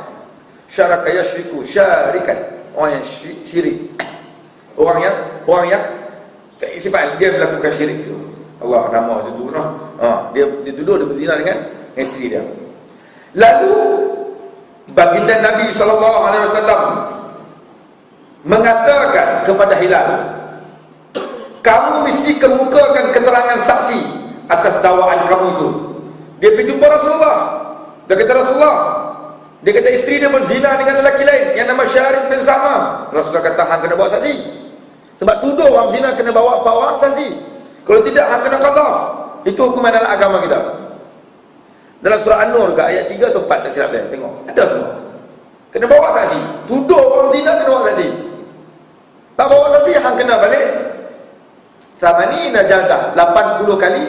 Syaraka yashriku syarikan. Orang yang syirik. Orang yang isim fa'il, dia melakukan syirik tu. Allah, nama macam tu noh. Dia tuduh dia berzina dengan isteri dia. Lalu baginda Nabi SAW mengatakan kepada Hilal, kamu mesti kemukakan keterangan saksi atas dakwaan kamu itu. Dia pergi jumpa Rasulullah. Dia kata, Rasulullah, dia kata isteri dia berzina dengan lelaki lain yang nama Syarik bin Sahbah. Rasulullah kata, hang kena bawa saksi. Sebab tuduh orang zina kena bawa 4 orang saksi. Kalau tidak, hang kena qazaf. Itu hukuman dalam agama kita. Dalam surah An-Nur ke ayat 3 atau 4, tak silap saya. Tengok, ada semua. Kena bawa saksi. Tuduh orang zina kena bawa saksi. Tak bawa saksi, hang kena balik. Sama ni nak jaga 80 kali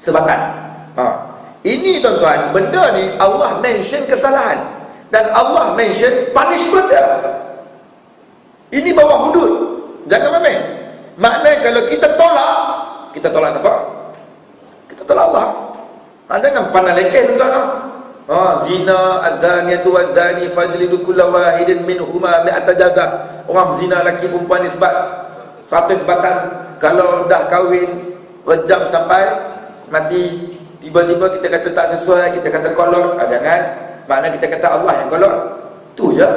sebatan. Ini tuan-tuan, benda ni Allah mention kesalahan dan Allah mention punishment dia. Ini bawah hudud. Jangan main. Maknanya kalau kita tolak apa? Kita tolak Allah. Jangan pandang lekeh tuan-tuan. Zina az-zaniyatu waz-zani fajlidu kulla wahidin minhuma mi'ata jaldah. Orang zina lelaki perempuan ni sebab 100 batang. Kalau dah kahwin rejam sampai mati, tiba-tiba kita kata tak sesuai, kita kata kolot. Jangan. Makna kita kata Allah yang kolot. Tu je.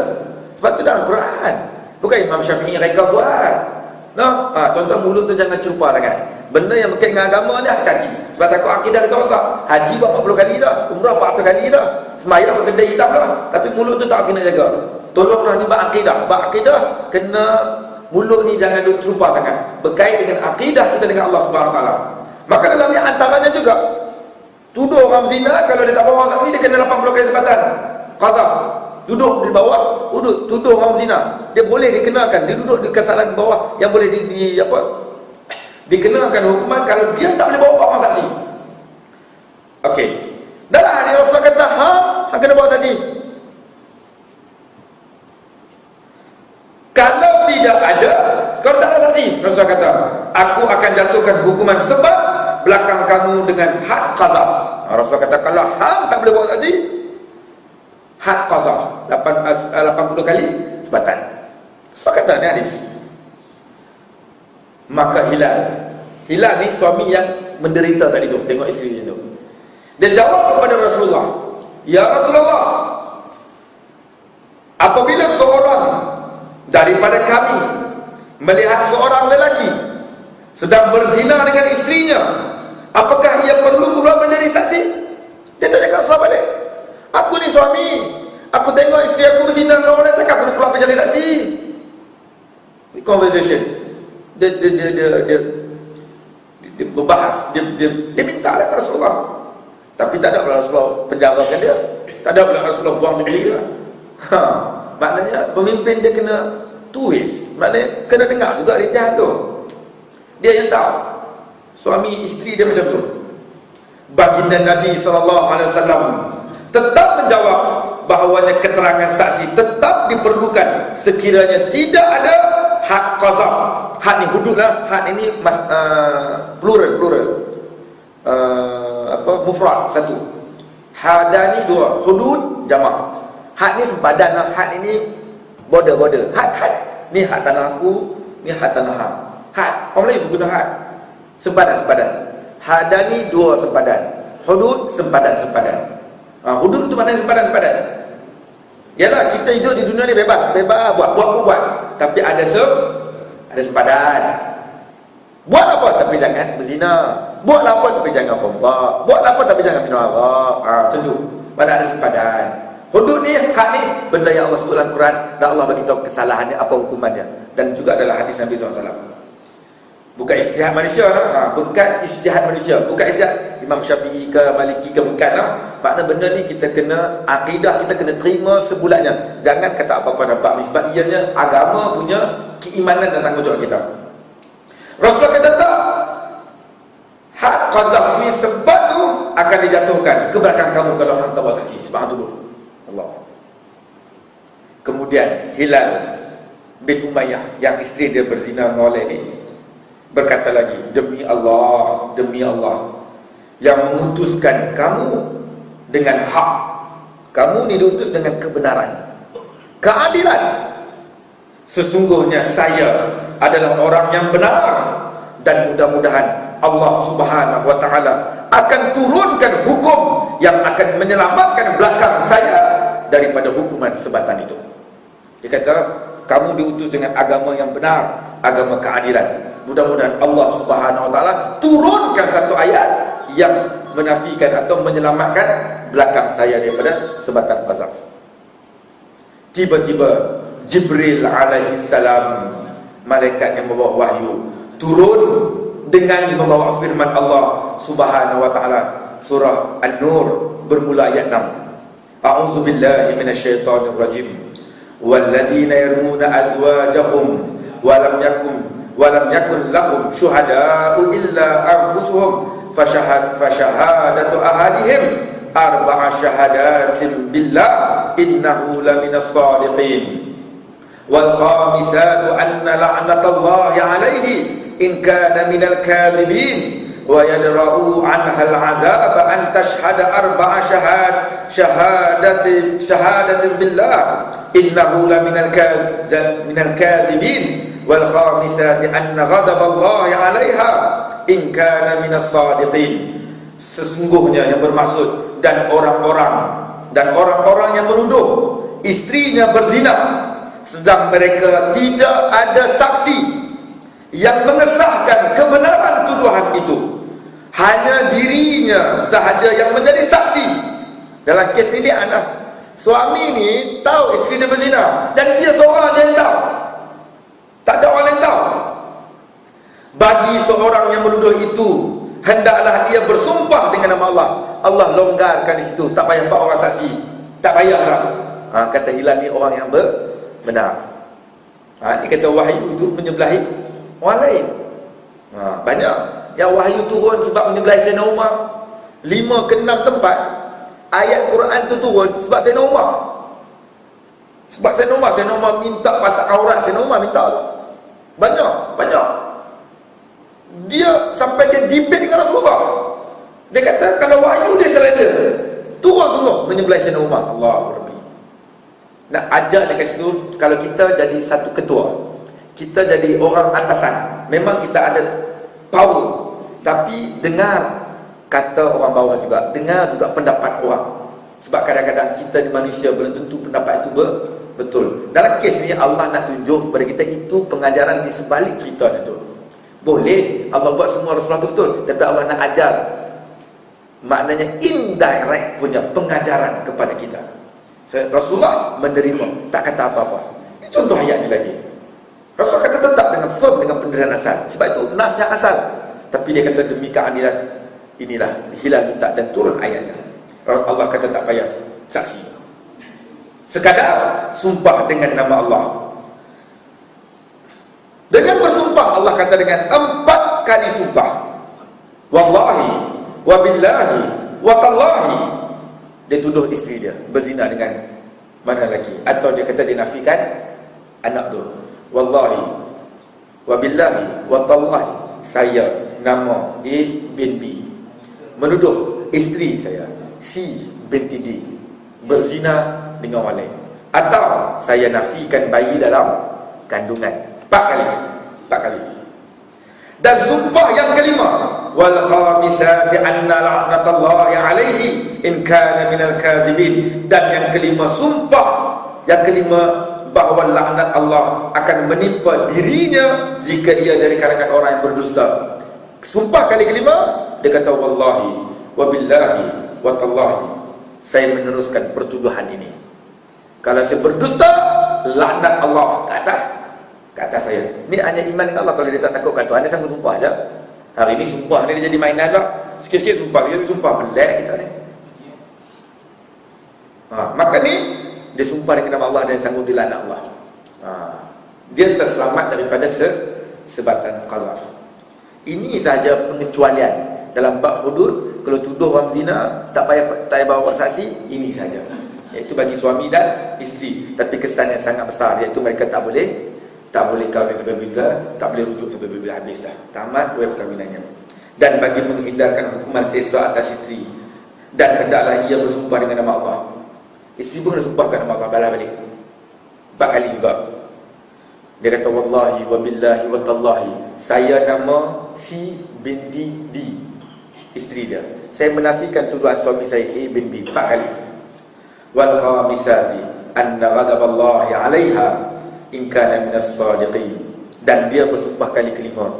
Sebab tu dalam Quran. Bukan Imam Syafi'i reka buat. No? Tuan-tuan, mulut tu jangan cerupa tangan. Benda yang berkait dengan agama ni hati-hati. Sebab takut akidah kita rosak. Haji buat 40 kali dah, umrah 400 kali dah, semayang pakai kedai hitam dah. Tapi mulut tu tak kena jaga. Tolonglah ni berakidah. Berakidah kena mulut ni jangan duk cerupa sangat. Berkait dengan akidah kita dengan Allah Subhanahu Wa Taala. Maka dalam ni antaranya juga tuduh orang zina, kalau dia tak bawa saksi dia kena 80 kali sebatan. Qazaf. Duduk di bawah, tuduh orang zina. Dia boleh dikenakan, dia duduk di kesalahan bawah yang boleh dikenakan hukuman kalau dia tak boleh bawa orang saksi. Okey. Dalam hadis Rasulullah kata, hang kena bawa saksi. Kalau tidak ada, kalau tak ada saksi, Rasulullah kata, aku akan jatuhkan hukuman sebab belakang kamu dengan had qazaf. Rasulullah kata, kalau hang tak boleh bawa saksi, had qazaf 80 kali sebatan. Sepakatan ni hadis. Maka Hilal ni suami yang menderita tadi tu, tengok isteri dia tu. Dia jawab kepada Rasulullah, ya Rasulullah, apabila seorang daripada kami melihat seorang lelaki sedang berzina dengan istrinya, apakah ia perlu pula menjadi saksi? Dia tanya ke Rasulullah balik, aku ni suami, aku tengok isteri aku berzina dengan orang lain, takkan aku keluar menjadi saksi? Conversation. Dia berbahas, dia minta kepada Rasulullah. Tapi tak ada pula Rasulullah penjarakan dia, tak ada pula Rasulullah buang negeri dia. Maknanya pemimpin dia kena twist. Maknanya kena dengar juga dia jahat tu. Dia yang tahu suami isteri dia macam tu. Baginda Nabi SAW tetap menjawab bahawanya keterangan saksi tetap diperlukan sekiranya tidak ada had qazaf. Had ni hudud lah. Had ini plural. Mufrad satu. Hadani dua. Hudud jamak. Had ni sempadan lah. Had ini border. Had. Ni had tanah aku, ni had tanah hang. Had. Orang Melayu guna had. Sempadan. Hadani dua sempadan. Hudud sempadan. Hudud tu maknanya sempadan. Yalah, kita hidup di dunia ni bebas buat. Tapi ada sempadan. Buat apa tapi jangan berzina. Buat apa tapi jangan kompak. Buat apa tapi jangan minum arak. Macam tu. Mana ada sempadan. Hudud ni, hak ni, benda yang Allah sebut dalam Quran dan Allah bagi tahu kesalahannya, apa hukumannya. Dan juga adalah hadis Nabi SAW. Bukan ijtihad manusia lah. Bukan ijtihad manusia. Bukan ijtihad Imam Syafi'i ke Maliki ke, bukan lah. Makna benda ni kita kena, akidah kita kena terima sebulannya. Jangan kata apa-apa nampak ni. Sebab ianya agama punya keimanan dan tanggungjawab kita. Rasulullah kata tak. Had qazaf ni sebab tu akan dijatuhkan ke belakang kamu kalau hang tak buat saksi. Sebab hang tuduh Allah. Kemudian Hilal bin Umayyah yang isteri dia berzina dengan orang ni berkata lagi, demi Allah yang mengutuskan kamu dengan hak. Kamu ni diutus dengan kebenaran, keadilan. Sesungguhnya saya adalah orang yang benar dan mudah-mudahan Allah Subhanahu Wa Taala akan turunkan hukum yang akan menyelamatkan belakang saya daripada hukuman sebatan itu. Dia kata, kamu diutus dengan agama yang benar, agama keadilan. Mudah-mudahan Allah Subhanahu Wa Taala turunkan satu ayat yang menafikan atau menyelamatkan belakang saya daripada sebatan qazaf. Tiba-tiba Jibril alaihi salam malaikat yang membawa wahyu turun dengan membawa firman Allah Subhanahu wa taala. Surah An-Nur bermula ayat 6. A'udzubillahi minasyaitonir rajim. Walladzina yarmuna azwajahum wa lam yakun lahum syuhada'u illa anfusuhum fashahadatu ahadihim arba'a syahadatin billah innahu laminas shadiqin. Wal khamisatu anna la'natallahi 'alaihi in kana minal kadhibin wa yadra'u 'anha al'adab an tashhada arba'a syahadatin billah innahu laminal kadhibin wal khamisati anna ghadaballahi 'alaiha in kana minas shadiqin. Sesungguhnya yang bermaksud dan orang-orang yang menuduh istrinya berzina sedang mereka tidak ada saksi yang mengesahkan kebenaran tuduhan itu, hanya dirinya sahaja yang menjadi saksi. Dalam kes ini dia anak suami ni tahu isteri dia berzina dan dia seorang yang tahu, tak ada orang yang tahu. Bagi seorang yang menuduh itu, hendaklah ia bersumpah dengan nama Allah. Allah longgarkan di situ, tak payah 4 orang saksi, tak payah lah. Kata hilang ni orang yang benar. Ini kata wahyu itu menyebelahi orang lain. Banyak yang wahyu turun sebab menyebelahi Sayyidina Umar. 5 ke 6 tempat ayat Quran tu turun sebab Sayyidina Umar. Sebab Sayyidina Umar minta pasal aurat. Sayyidina Umar minta tu. Banyak. Dia sampai dia debate dengan Rasulullah. Dia kata kalau wahyu dia surrender, turun semua menyebelahi Sayyidina Umar. Allahu Rabbi. Nak ajar dekat situ, kalau kita jadi satu ketua, kita jadi orang atasan, memang kita ada power, tapi dengar kata orang bawah juga, dengar juga pendapat orang. Sebab kadang-kadang kita di manusia belum tentu pendapat itu betul. Dalam kes ni Allah nak tunjuk kepada kita itu pengajaran di sebalik cerita itu. Boleh Allah buat semua Rasulullah itu betul, tapi Allah nak ajar, maknanya indirect punya pengajaran kepada kita. Rasulullah menerima, tak kata apa-apa. Ini contoh ayat ni lagi. Rasulullah kata tetap dengan firm dengan pendirian asal. Sebab itu nas yang asal. Tapi dia kata demi keadilan, inilah hilal minta dan turun ayatnya. Allah kata tak payah saksi, sekadar sumpah dengan nama Allah. Dengan bersumpah, Allah kata dengan 4 kali sumpah. Wallahi, wabillahi, watallahi. Dia tuduh isteri dia berzina dengan mana lagi, atau dia kata dia nafikan anak tu. Wallahi, wabillahi, watallahi, saya nama A bin B menuduh isteri saya C binti D berzina dengan orang lain, atau saya nafikan bayi dalam kandungan. 4 kali. Dan sumpah yang kelima, wal khamisati anna la'natallahi 'alaihi in kana minal kadhibin. Dan yang kelima, sumpah yang kelima bahawa laknat Allah akan menimpa dirinya jika ia dari kalangan orang yang berdusta. Sumpah kali kelima, dia kata wallahi, wabillahi, watallahi, saya meneruskan pertuduhan ini. Kalau saya berdusta, laknat Allah kata saya. Ini hanya iman dengan Allah. Kalau dia tak takut kata Tuhan, dia sanggup sumpah je. Hari ini sumpah ni dia jadi mainan lah. Sikit-sikit sumpah, pelik kita ni. Maka ni dia sumpah dengan nama Allah dan sanggup dilaknat Allah. Dia terselamat daripada sebatan qazaf. Ini sahaja pengecualian dalam bab hudud. Kalau tuduh orang zina, tak payah bawa saksi. Ini sahaja, iaitu bagi suami dan isteri. Tapi kesan yang sangat besar, iaitu mereka tak boleh kahwin sampai bila, tak boleh rujuk sampai bila habis dah, tamat perkahwinannya. Dan bagi menghindarkan hukuman seksa atas isteri, dan hendaklah ia bersumpah dengan nama Allah. Isteri pun kena sumpahkan nama Allah, balas balik 4 kali juga. Dia kata wallahi, wabillahi, watallahi, saya nama C binti D, isteri dia, saya menafikan tuduhan suami saya A bin B 4 kali. Wal khamisati anna ghadaballahi 'alaiha in kana minas sadiqin. Dan dia bersumpah kali kelima,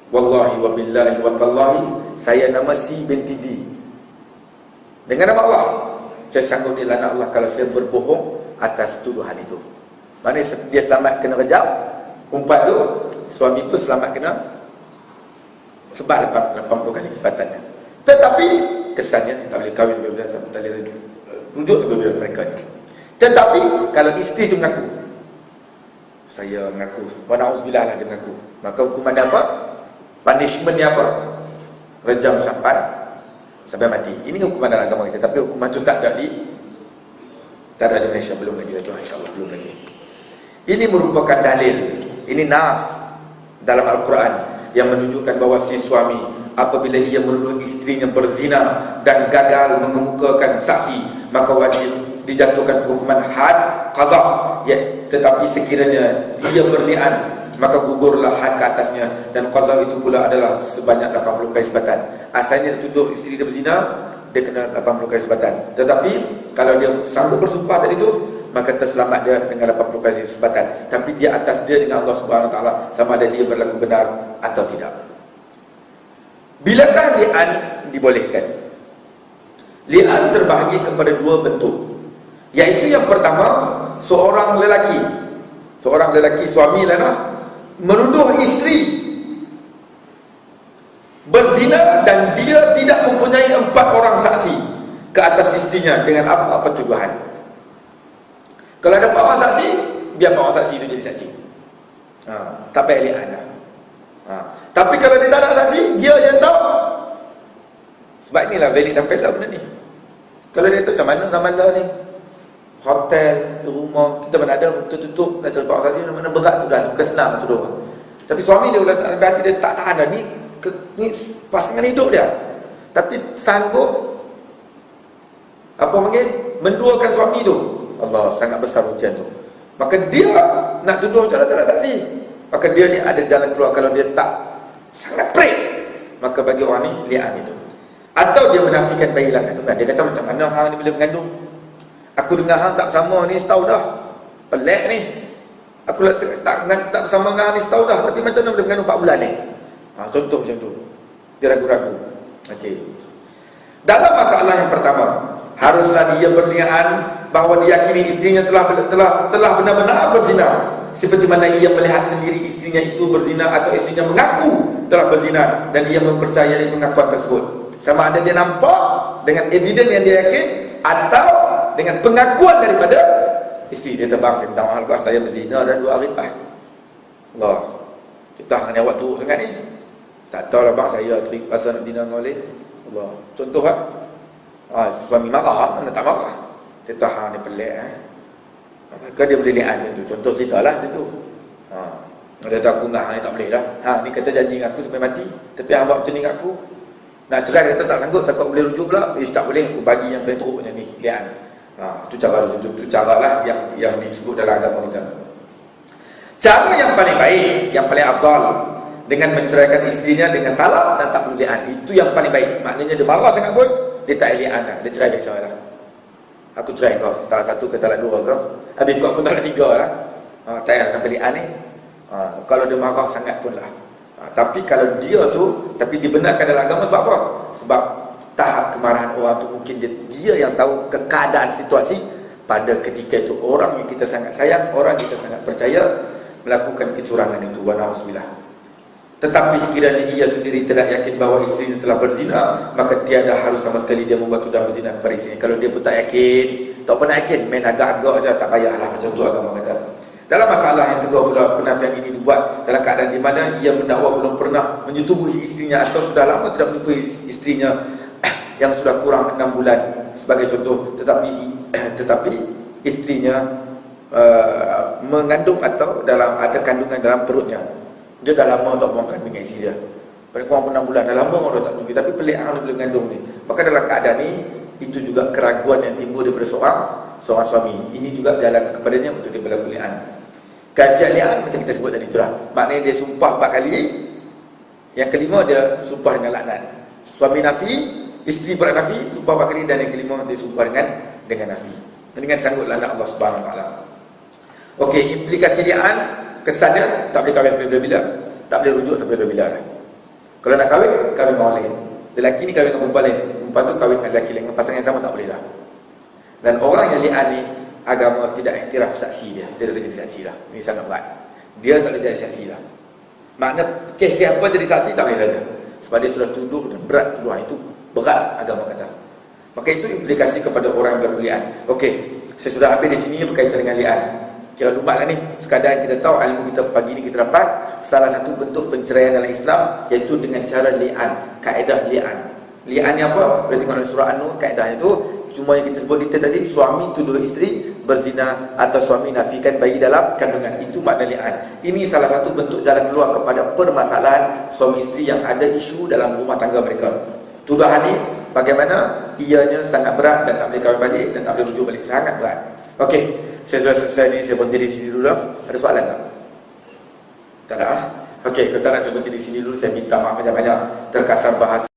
wallahi, wabillahi, watallahi, saya nama C binti D, dengan nama Allah, saya sanggup dilaknat Allah kalau saya berbohong atas tuduhan itu. Maksudnya dia selamat kena rejam umpat tu, suami pun selamat kena sebab 80 kali kesempatannya. Tetapi kesannya tak boleh kahwin bila-bila, tak boleh rujuk bila-bila mereka ni. Tetapi kalau isteri tu mengaku, saya mengaku, wana'udzubillah lah dia mengaku, maka hukuman dia apa? Punishment dia apa? Rejam sampai mati. Ini hukuman dalam agama kita. Tapi hukuman tu tak ada di Malaysia, belum lagi, insyaAllah belum lagi. Ini merupakan dalil, ini nas dalam Al-Quran yang menunjukkan bahawa si suami apabila ia menuduh isterinya berzina dan gagal mengemukakan saksi, maka wajib dijatuhkan hukuman had qazaf, ya, tetapi sekiranya dia berlian maka gugurlah had ke atasnya, dan qazaf itu pula adalah sebanyak 80 kali sebatan. Asalnya dia tuduh isteri dia berzina, dia kena 80 kali sebatan. Tetapi kalau dia sanggup bersumpah tadi tu, maka terselamat dia dengan 80 kali sebatan. Tapi dia atas dia dengan Allah Subhanahu Wa Taala, sama ada dia berlaku benar atau tidak. Bilakah li'an dibolehkan? Li'an terbahagi kepada dua bentuk, iaitu yang pertama, seorang lelaki suami menuduh isteri berzina dan dia tidak mempunyai 4 orang saksi ke atas isterinya dengan apa-apa tuduhan. Kalau ada 4 orang saksi, biar 4 orang saksi itu jadi saksi. Tak payah li'an lah. Tapi kalau dia tak ada saksi, dia yang tahu. Sebab inilah valid dan failure benda ni. Kalau dia tahu macam mana ramalan ni, hotel, rumah, kita mana ada tutup nak cari saksi, mana berat tu dah, bukan senang tu doang. Tapi suami dia udah tak hati, dia tak tahan dah. Ni pasangan hidup dia, tapi sanggup apa panggil, menduakan suami tu. Allah, sangat besar ujian tu. Maka dia nak tuduh macam mana saksi, maka dia ni ada jalan keluar. Kalau dia tak sangat perik, maka bagi orang ni li'an itu. Atau dia menafikan bayi dalam kandungan. Dia kata macam mana hang ni bila mengandung, aku dengar hang tak bersama ni setahun dah, pelik ni. Aku tak bersama dengan hang ni setahun dah, tapi macam mana boleh mengandung 4 bulan ni? Contoh macam tu. Dia ragu-ragu. Okey. Dalam masalah yang pertama, haruslah dia berniat bahawa dia yakini isterinya telah benar-benar berzina, seperti mana ia melihat sendiri isterinya itu berzina, atau isterinya mengaku telah berzina dan ia mempercayai pengakuan tersebut. Sama ada dia nampak dengan evidence yang dia yakin, atau dengan pengakuan daripada isteri. Dia terbang tentang hal saya berzina dan 2 hari lepas. Allah, kita hanya awak teruk sangat ni. Tak tahu lah bang, saya pasal nak zina dengan oleh Allah. Contoh lah, suami marah, mana tak marah. Dia tahan, dia pelik maka dia boleh lihat macam tu. Contoh cerita lah macam tu. Dia kata aku nak, ni tak boleh dah. Ni kata janji dengan aku sampai mati, tapi hang buat macam ni dengan aku. Nak cerai kata tak sanggup, takut boleh rujuk pula. Tak boleh, aku bagi yang paling teruk macam ni. Lihat. Itu cara macam tu. Itu cara lah yang disebut dalam agama kita. Cara yang paling baik, yang paling afdal, dengan menceraikan isterinya dengan talak dan tak perlu li'an. Itu yang paling baik. Maknanya dia marah sangat pun, dia tak li'an dah. Dia cerai biasa lah. Aku cerai kau, talak 1 ke talak 2 kau. Habis kau pun talak 3 lah. Tak payah sampai li'an ni. Kalau dia marah sangat pun lah. Tapi kalau dia tu, tapi dibenarkan dalam agama sebab apa? Sebab tahap kemarahan orang tu mungkin dia yang tahu keadaan situasi pada ketika itu. Orang yang kita sangat sayang, orang kita sangat percaya, melakukan kecurangan itu. Wa na'udzubillah. Tetapi sekiranya ia sendiri tidak yakin bahawa isterinya telah berzina, maka tiada harus sama sekali dia membuat tuduhan berzina kepada isterinya. Kalau dia pun tak yakin, tak pernah yakin, main agak-agak saja, tak payahlah. Macam tu agama kata. Dalam masalah yang kedua pula, penafian ini dibuat dalam keadaan di mana ia mendakwa belum pernah menyetubuhi isterinya, atau sudah lama tidak menyetubuhi isterinya yang sudah kurang 6 bulan sebagai contoh, tetapi isterinya mengandung atau ada kandungan dalam perutnya. Dia dah lama tak buang kandung dengan isteri dia, paling kurang 6 bulan, dah lama orang tak tunjuk, tapi pelik dia boleh mengandung ni. Maka dalam keadaan ni, itu juga keraguan yang timbul daripada seorang suami. Ini juga jalan kepadanya untuk dia berlaku li'an. Kaifiat li'an macam kita sebut tadi itulah. Maknanya dia sumpah 4 kali, yang kelima dia sumpah dengan laknat. Suami nafi, isteri bernafi, sumpah 4 kali, dan yang kelima dia sumpah dengan nafi, dengan sanggup laknat Allah Subhanahu Wa Taala. Okey, implikasi li'an, kesannya tak boleh kahwin sampai bila-bila, tak boleh rujuk sampai bila-bila. Kalau nak kahwin dengan orang lain. Lelaki ni kahwin dengan perempuan lain, perempuan tu kahwin dengan lelaki lain, dengan pasangan yang sama, tak boleh dah. Dan orang yang li'an ni, agama tidak iktiraf saksi dia. Dia tak boleh jadi saksi lah. Ini sangat berat. Dia tak boleh jadi saksi lah. Makna kes-kes apa jadi saksi tak boleh ada. Sebab dia sudah tuduh dan berat tuduhan itu. Berat agama kata. Maka itu implikasi kepada orang yang berlaku li'an. Okey, saya sudah habis di sini berkaitan dengan li'an. Kira lumat lah ni. Sekadar kita tahu ilmu kita pagi ni kita dapat salah satu bentuk penceraian dalam Islam iaitu dengan cara li'an, kaedah li'an. Li'an ni apa? Boleh tengok dalam surah An-Nur kaedah itu. Cuma yang kita sebut detail tadi, suami tuduh isteri berzina atau suami nafikan bayi dalam kandungan. Itu makna li'an. Ini salah satu bentuk jalan keluar kepada permasalahan suami isteri yang ada isu dalam rumah tangga mereka. Tuduhan ni bagaimana ianya sangat berat dan tak boleh kahwin balik dan tak boleh rujuk balik. Sangat berat. Okey, saya sudah selesai ni, saya berhenti di sini dulu lah. Ada soalan tak? Tak ada lah. Okey, kalau tak nak saya berhenti di sini dulu, saya minta maaf banyak-banyak terkasar bahasa.